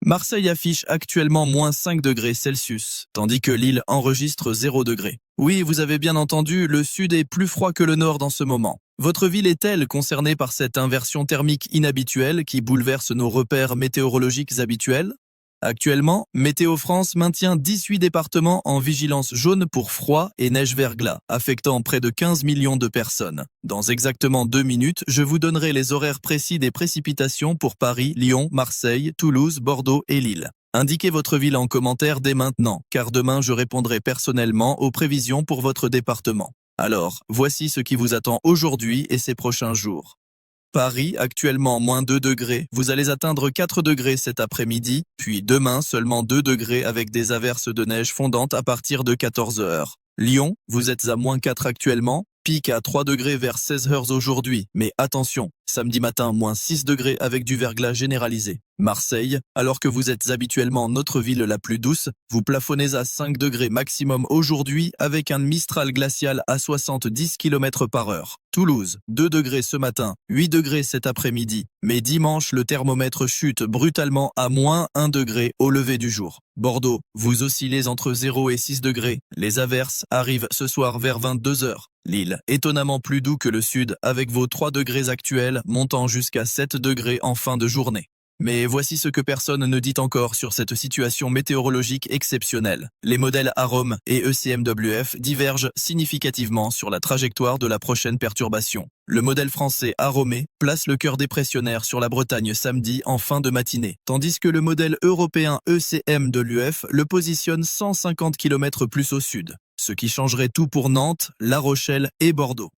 Marseille affiche actuellement -5 degrés Celsius, tandis que Lille enregistre 0 degrés. Oui, vous avez bien entendu, le sud est plus froid que le nord dans ce moment. Votre ville est-elle concernée par cette inversion thermique inhabituelle qui bouleverse nos repères météorologiques habituels? Actuellement, Météo France maintient 18 départements en vigilance jaune pour froid et neige-verglas, affectant près de 15 millions de personnes. Dans exactement 2 minutes, je vous donnerai les horaires précis des précipitations pour Paris, Lyon, Marseille, Toulouse, Bordeaux et Lille. Indiquez votre ville en commentaire dès maintenant, car demain je répondrai personnellement aux prévisions pour votre département. Alors, voici ce qui vous attend aujourd'hui et ces prochains jours. Paris, actuellement -2 degrés, vous allez atteindre 4 degrés cet après-midi, puis demain seulement 2 degrés avec des averses de neige fondante à partir de 14 heures. Lyon, vous êtes à -4 actuellement, pic à 3 degrés vers 16 heures aujourd'hui, mais attention, samedi matin -6 degrés avec du verglas généralisé. Marseille, alors que vous êtes habituellement notre ville la plus douce, vous plafonnez à 5 degrés maximum aujourd'hui avec un Mistral glacial à 70 km par heure. Toulouse, 2 degrés ce matin, 8 degrés cet après-midi, mais dimanche le thermomètre chute brutalement à -1 degré au lever du jour. Bordeaux, vous oscillez entre 0 et 6 degrés, les averses arrivent ce soir vers 22 heures. Lille, étonnamment plus doux que le sud avec vos 3 degrés actuels montant jusqu'à 7 degrés en fin de journée. Mais voici ce que personne ne dit encore sur cette situation météorologique exceptionnelle. Les modèles AROM et ECMWF divergent significativement sur la trajectoire de la prochaine perturbation. Le modèle français AROME place le cœur dépressionnaire sur la Bretagne samedi en fin de matinée, tandis que le modèle européen ECMWF le positionne 150 km plus au sud, ce qui changerait tout pour Nantes, La Rochelle et Bordeaux.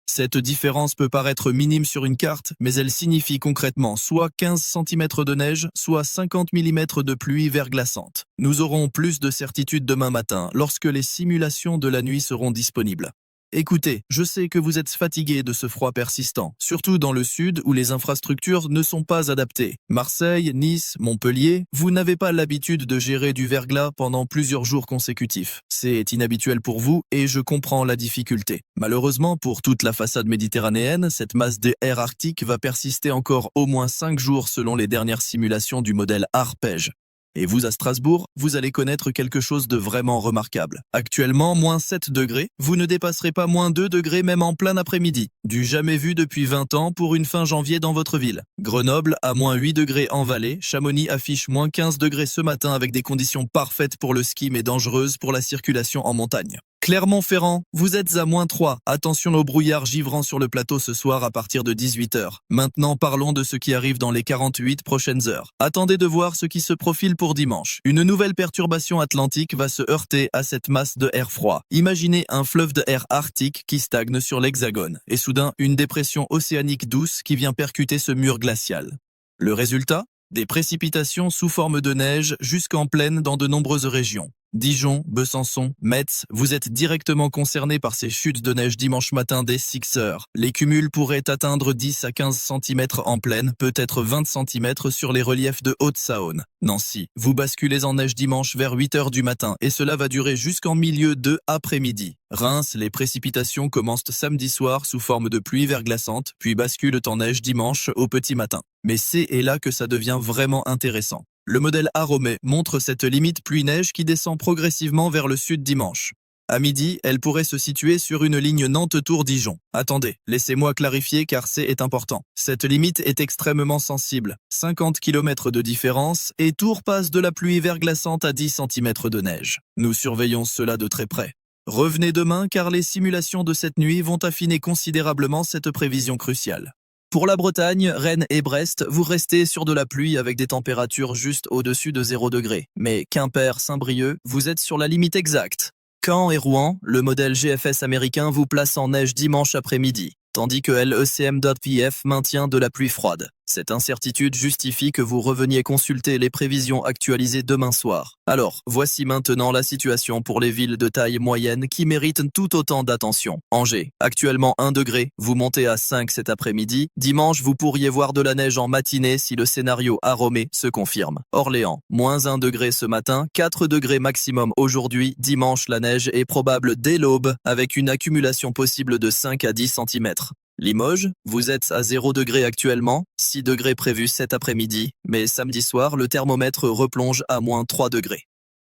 Cette différence peut paraître minime sur une carte, mais elle signifie concrètement soit 15 cm de neige, soit 50 mm de pluie verglaçante. Nous aurons plus de certitude demain matin, lorsque les simulations de la nuit seront disponibles. Écoutez, je sais que vous êtes fatigué de ce froid persistant, surtout dans le sud où les infrastructures ne sont pas adaptées. Marseille, Nice, Montpellier, vous n'avez pas l'habitude de gérer du verglas pendant plusieurs jours consécutifs. C'est inhabituel pour vous et je comprends la difficulté. Malheureusement, pour toute la façade méditerranéenne, cette masse d'air arctique va persister encore au moins 5 jours selon les dernières simulations du modèle ARPEJ. Et vous, à Strasbourg, vous allez connaître quelque chose de vraiment remarquable. Actuellement, -7 degrés, vous ne dépasserez pas -2 degrés même en plein après-midi. Du jamais vu depuis 20 ans pour une fin janvier dans votre ville. Grenoble à -8 degrés en vallée, Chamonix affiche -15 degrés ce matin avec des conditions parfaites pour le ski mais dangereuses pour la circulation en montagne. Clermont-Ferrand, vous êtes à -3. Attention au brouillard givrant sur le plateau ce soir à partir de 18 heures. Maintenant, parlons de ce qui arrive dans les 48 prochaines heures. Attendez de voir ce qui se profile pour dimanche. Une nouvelle perturbation atlantique va se heurter à cette masse de air froid. Imaginez un fleuve de air arctique qui stagne sur l'hexagone. Et soudain, une dépression océanique douce qui vient percuter ce mur glacial. Le résultat ? Des précipitations sous forme de neige jusqu'en plaine dans de nombreuses régions. Dijon, Besançon, Metz, vous êtes directement concernés par ces chutes de neige dimanche matin dès 6 heures. Les cumuls pourraient atteindre 10 à 15 cm en plaine, peut-être 20 cm sur les reliefs de Haute-Saône. Nancy, vous basculez en neige dimanche vers 8 heures du matin et cela va durer jusqu'en milieu de après-midi. Reims, les précipitations commencent samedi soir sous forme de pluie verglaçante, puis basculent en neige dimanche au petit matin. Mais c'est là que ça devient vraiment intéressant. Le modèle AROME montre cette limite pluie-neige qui descend progressivement vers le sud dimanche. À midi, elle pourrait se situer sur une ligne Nantes-Tours-Dijon. Attendez, laissez-moi clarifier car c'est important. Cette limite est extrêmement sensible. 50 km de différence et Tours passe de la pluie verglaçante à 10 cm de neige. Nous surveillons cela de très près. Revenez demain car les simulations de cette nuit vont affiner considérablement cette prévision cruciale. Pour la Bretagne, Rennes et Brest, vous restez sur de la pluie avec des températures juste au-dessus de 0 degrés. Mais Quimper, Saint-Brieuc, vous êtes sur la limite exacte. Caen et Rouen, le modèle GFS américain vous place en neige dimanche après-midi, tandis que l'ECM.PF maintient de la pluie froide. Cette incertitude justifie que vous reveniez consulter les prévisions actualisées demain soir. Alors, voici maintenant la situation pour les villes de taille moyenne qui méritent tout autant d'attention. Angers, actuellement 1 degré, vous montez à 5 cet après-midi. Dimanche, vous pourriez voir de la neige en matinée si le scénario AROME se confirme. Orléans, -1 degré ce matin, 4 degrés maximum aujourd'hui. Dimanche, la neige est probable dès l'aube avec une accumulation possible de 5 à 10 cm. Limoges, vous êtes à 0 degré actuellement, 6 degrés prévus cet après-midi, mais samedi soir, le thermomètre replonge à moins 3 degrés.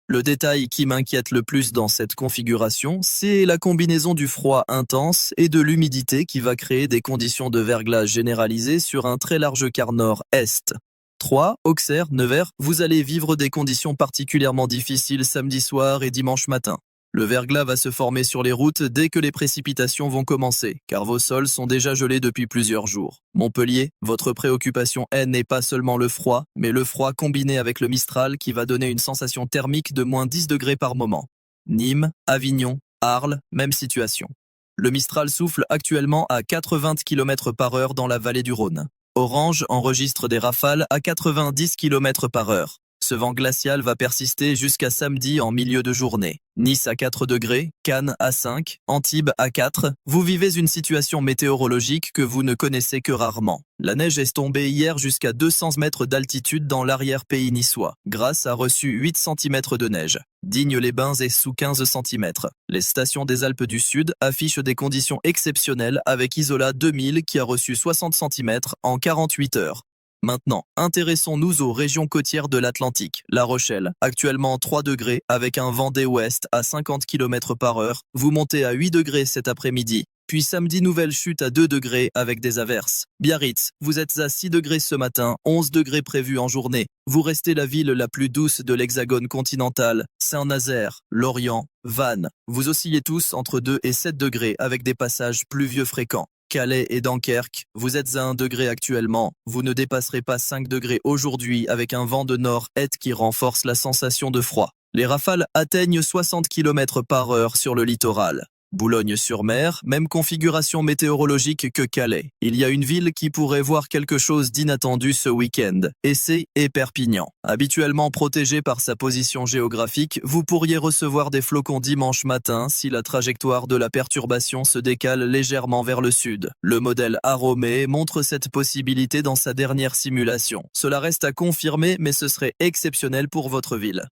Le détail qui m'inquiète le plus dans cette configuration, c'est la combinaison du froid intense et de l'humidité qui va créer des conditions de verglas généralisées sur un très large quart nord-est. 3. Auxerre, Nevers, vous allez vivre des conditions particulièrement difficiles samedi soir et dimanche matin. Le verglas va se former sur les routes dès que les précipitations vont commencer, car vos sols sont déjà gelés depuis plusieurs jours. Montpellier, votre préoccupation n'est pas seulement le froid, mais le froid combiné avec le Mistral qui va donner une sensation thermique de moins 10 degrés par moment. Nîmes, Avignon, Arles, même situation. Le Mistral souffle actuellement à 80 km par heure dans la vallée du Rhône. Orange enregistre des rafales à 90 km par heure. Ce vent glacial va persister jusqu'à samedi en milieu de journée. Nice à 4 degrés, Cannes à 5, Antibes à 4. Vous vivez une situation météorologique que vous ne connaissez que rarement. La neige est tombée hier jusqu'à 200 mètres d'altitude dans l'arrière-pays niçois. Grasse a reçu 8 cm de neige. Digne-les-Bains est sous 15 cm. Les stations des Alpes du Sud affichent des conditions exceptionnelles avec Isola 2000 qui a reçu 60 cm en 48 heures. Maintenant, intéressons-nous aux régions côtières de l'Atlantique. La Rochelle, actuellement 3 degrés avec un vent des ouest à 50 km par heure. Vous montez à 8 degrés cet après-midi. Puis samedi, nouvelle chute à 2 degrés avec des averses. Biarritz, vous êtes à 6 degrés ce matin, 11 degrés prévus en journée. Vous restez la ville la plus douce de l'hexagone continental. Saint-Nazaire, Lorient, Vannes. Vous oscillez tous entre 2 et 7 degrés avec des passages pluvieux fréquents. Calais et Dunkerque, vous êtes à 1 degré actuellement, vous ne dépasserez pas 5 degrés aujourd'hui avec un vent de nord-est qui renforce la sensation de froid. Les rafales atteignent 60 km par heure sur le littoral. Boulogne-sur-Mer, même configuration météorologique que Calais. Il y a une ville qui pourrait voir quelque chose d'inattendu ce week-end. Essey et Perpignan. Habituellement protégé par sa position géographique, vous pourriez recevoir des flocons dimanche matin si la trajectoire de la perturbation se décale légèrement vers le sud. Le modèle Aromé montre cette possibilité dans sa dernière simulation. Cela reste à confirmer, mais ce serait exceptionnel pour votre ville.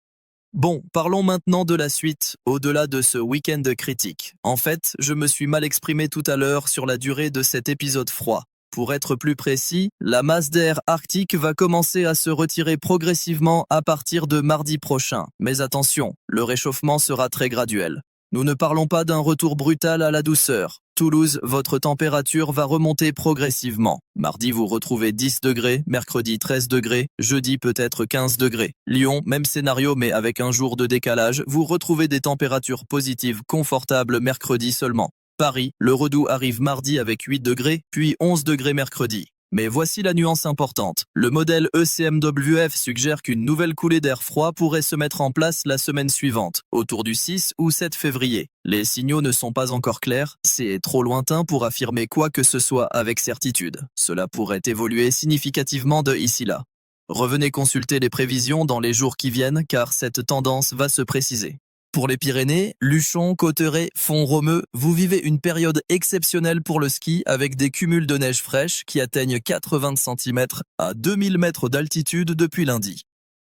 Bon, parlons maintenant de la suite, au-delà de ce week-end critique. En fait, je me suis mal exprimé tout à l'heure sur la durée de cet épisode froid. Pour être plus précis, la masse d'air arctique va commencer à se retirer progressivement à partir de mardi prochain. Mais attention, le réchauffement sera très graduel. Nous ne parlons pas d'un retour brutal à la douceur. Toulouse, votre température va remonter progressivement. Mardi, vous retrouvez 10 degrés, mercredi 13 degrés, jeudi peut-être 15 degrés. Lyon, même scénario mais avec un jour de décalage, vous retrouvez des températures positives confortables mercredi seulement. Paris, le redout arrive mardi avec 8 degrés, puis 11 degrés mercredi. Mais voici la nuance importante. Le modèle ECMWF suggère qu'une nouvelle coulée d'air froid pourrait se mettre en place la semaine suivante, autour du 6 ou 7 février. Les signaux ne sont pas encore clairs, c'est trop lointain pour affirmer quoi que ce soit avec certitude. Cela pourrait évoluer significativement de ici là. Revenez consulter les prévisions dans les jours qui viennent car cette tendance va se préciser. Pour les Pyrénées, Luchon, Cauterets, Font-Romeu, vous vivez une période exceptionnelle pour le ski avec des cumuls de neige fraîche qui atteignent 80 cm à 2000 mètres d'altitude depuis lundi.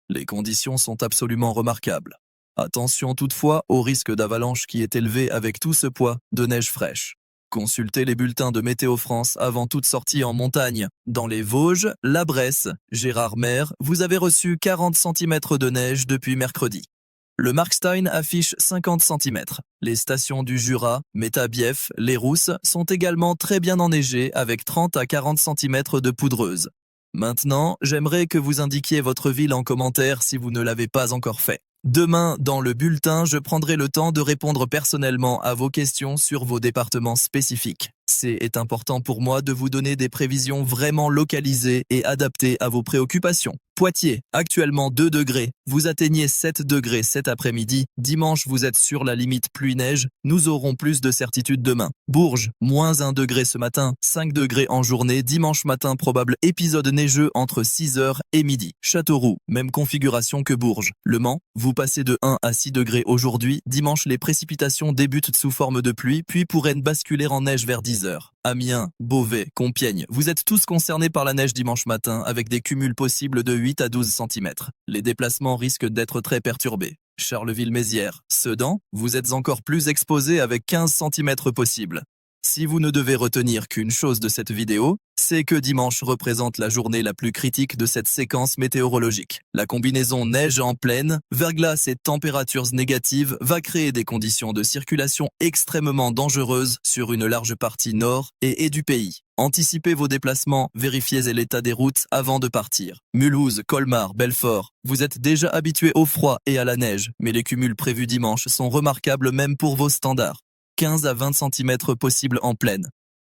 Les conditions sont absolument remarquables. Attention toutefois au risque d'avalanche qui est élevé avec tout ce poids de neige fraîche. Consultez les bulletins de Météo France avant toute sortie en montagne. Dans les Vosges, la Bresse, Gérardmer, vous avez reçu 40 cm de neige depuis mercredi. Le Markstein affiche 50 cm. Les stations du Jura, Métabief, Les Rousses sont également très bien enneigées avec 30 à 40 cm de poudreuse. Maintenant, j'aimerais que vous indiquiez votre ville en commentaire si vous ne l'avez pas encore fait. Demain, dans le bulletin, je prendrai le temps de répondre personnellement à vos questions sur vos départements spécifiques. C'est important pour moi de vous donner des prévisions vraiment localisées et adaptées à vos préoccupations. Poitiers, actuellement 2 degrés. Vous atteignez 7 degrés cet après-midi. Dimanche, vous êtes sur la limite pluie-neige. Nous aurons plus de certitude demain. Bourges, moins 1 degré ce matin. 5 degrés en journée. Dimanche matin, probable épisode neigeux entre 6h et midi. Châteauroux, même configuration que Bourges. Le Mans, vous passez de 1 à 6 degrés aujourd'hui. Dimanche, les précipitations débutent sous forme de pluie, puis pourraient basculer en neige vers 10h. Amiens, Beauvais, Compiègne, vous êtes tous concernés par la neige dimanche matin avec des cumuls possibles de 8 à 12 cm. Les déplacements risquent d'être très perturbés. Charleville-Mézières, Sedan, vous êtes encore plus exposés avec 15 cm possibles. Si vous ne devez retenir qu'une chose de cette vidéo, c'est que dimanche représente la journée la plus critique de cette séquence météorologique. La combinaison neige en pleine, verglas et températures négatives va créer des conditions de circulation extrêmement dangereuses sur une large partie nord et du pays. Anticipez vos déplacements, vérifiez l'état des routes avant de partir. Mulhouse, Colmar, Belfort, vous êtes déjà habitués au froid et à la neige, mais les cumuls prévus dimanche sont remarquables même pour vos standards. 15 à 20 cm possibles en pleine.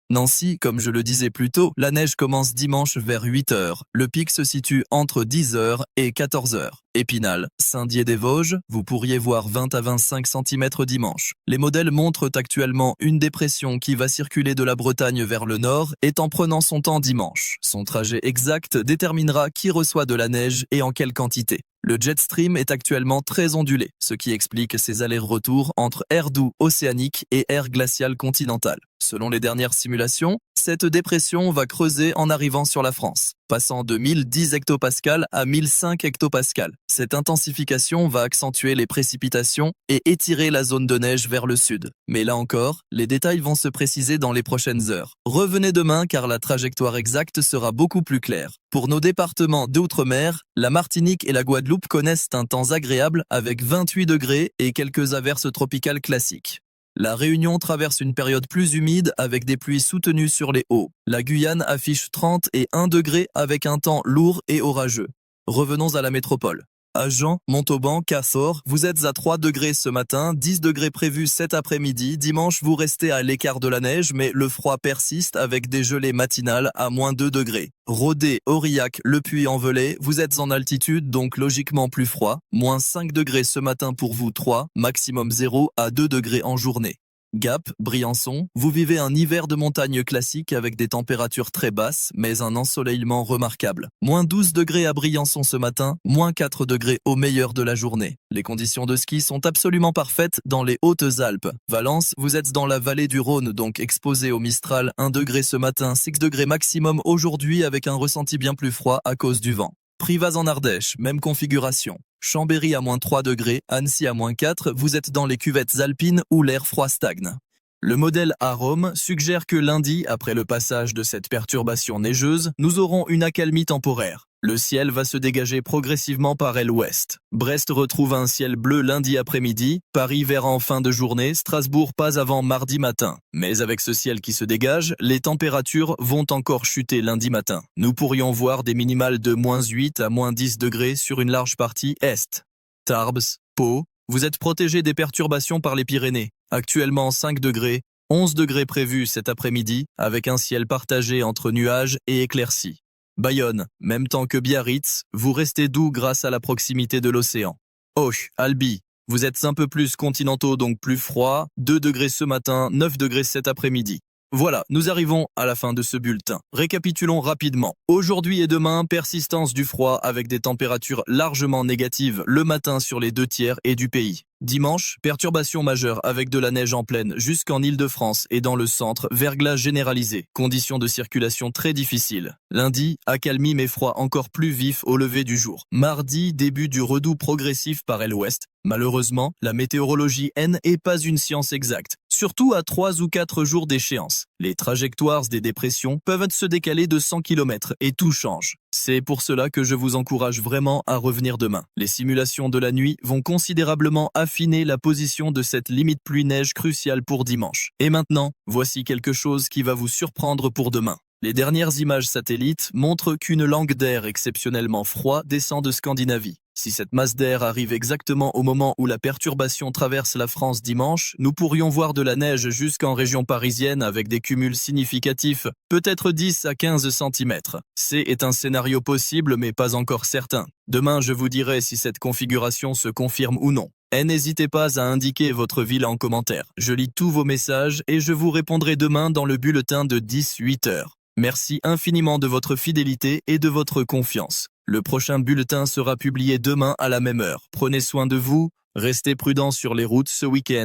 Nancy, comme je le disais plus tôt, la neige commence dimanche vers 8 h. Le pic se situe entre 10 h et 14 h. Épinal, Saint-Dié-des-Vosges, vous pourriez voir 20 à 25 cm dimanche. Les modèles montrent actuellement une dépression qui va circuler de la Bretagne vers le nord et en prenant son temps dimanche. Son trajet exact déterminera qui reçoit de la neige et en quelle quantité. Le jet stream est actuellement très ondulé, ce qui explique ses allers-retours entre air doux océanique et air glacial continental. Selon les dernières simulations, cette dépression va creuser en arrivant sur la France, passant de 1010 hectopascales à 1005 hectopascales. Cette intensification va accentuer les précipitations et étirer la zone de neige vers le sud. Mais là encore, les détails vont se préciser dans les prochaines heures. Revenez demain car la trajectoire exacte sera beaucoup plus claire. Pour nos départements d'outre-mer, la Martinique et la Guadeloupe connaissent un temps agréable avec 28 degrés et quelques averses tropicales classiques. La Réunion traverse une période plus humide avec des pluies soutenues sur les hauts. La Guyane affiche 30 et 1 degré avec un temps lourd et orageux. Revenons à la métropole. Agen, Montauban, Cahors, vous êtes à 3 degrés ce matin, 10 degrés prévus cet après-midi. Dimanche, vous restez à l'écart de la neige, mais le froid persiste avec des gelées matinales à moins 2 degrés. Rodez, Aurillac, Le Puy-en-Velay, vous êtes en altitude, donc logiquement plus froid. Moins 5 degrés ce matin pour vous 3, maximum 0 à 2 degrés en journée. Gap, Briançon, vous vivez un hiver de montagne classique avec des températures très basses, mais un ensoleillement remarquable. Moins 12 degrés à Briançon ce matin, moins 4 degrés au meilleur de la journée. Les conditions de ski sont absolument parfaites dans les Hautes-Alpes. Valence, vous êtes dans la vallée du Rhône, donc exposé au Mistral, 1 degré ce matin, 6 degrés maximum aujourd'hui avec un ressenti bien plus froid à cause du vent. Privas en Ardèche, même configuration. Chambéry à moins 3 degrés, Annecy à moins 4, vous êtes dans les cuvettes alpines où l'air froid stagne. Le modèle Arome suggère que lundi, après le passage de cette perturbation neigeuse, nous aurons une accalmie temporaire. Le ciel va se dégager progressivement par l'ouest. Brest retrouve un ciel bleu lundi après-midi, Paris verra en fin de journée, Strasbourg pas avant mardi matin. Mais avec ce ciel qui se dégage, les températures vont encore chuter lundi matin. Nous pourrions voir des minimales de moins 8 à moins 10 degrés sur une large partie est. Tarbes, Pau, vous êtes protégés des perturbations par les Pyrénées. Actuellement 5 degrés, 11 degrés prévus cet après-midi, avec un ciel partagé entre nuages et éclaircies. Bayonne, même temps que Biarritz, vous restez doux grâce à la proximité de l'océan. Auch, Albi, vous êtes un peu plus continentaux donc plus froid, 2 degrés ce matin, 9 degrés cet après-midi. Voilà, nous arrivons à la fin de ce bulletin. Récapitulons rapidement. Aujourd'hui et demain, persistance du froid avec des températures largement négatives le matin sur les 2 tiers et du pays. Dimanche, perturbation majeure avec de la neige en pleine jusqu'en Île-de-France et dans le centre, verglas généralisé. Conditions de circulation très difficiles. Lundi, accalmie mais froid encore plus vif au lever du jour. Mardi, début du redout progressif par l'ouest. Malheureusement, la météorologie n'est pas une science exacte, surtout à 3 ou 4 jours d'échéance. Les trajectoires des dépressions peuvent se décaler de 100 km et tout change. C'est pour cela que je vous encourage vraiment à revenir demain. Les simulations de la nuit vont considérablement affiner la position de cette limite pluie-neige cruciale pour dimanche. Et maintenant, voici quelque chose qui va vous surprendre pour demain. Les dernières images satellites montrent qu'une langue d'air exceptionnellement froid descend de Scandinavie. Si cette masse d'air arrive exactement au moment où la perturbation traverse la France dimanche, nous pourrions voir de la neige jusqu'en région parisienne avec des cumuls significatifs, peut-être 10 à 15 cm. C'est un scénario possible mais pas encore certain. Demain, je vous dirai si cette configuration se confirme ou non. Et n'hésitez pas à indiquer votre ville en commentaire. Je lis tous vos messages et je vous répondrai demain dans le bulletin de 18 h. Merci infiniment de votre fidélité et de votre confiance. Le prochain bulletin sera publié demain à la même heure. Prenez soin de vous, restez prudents sur les routes ce week-end.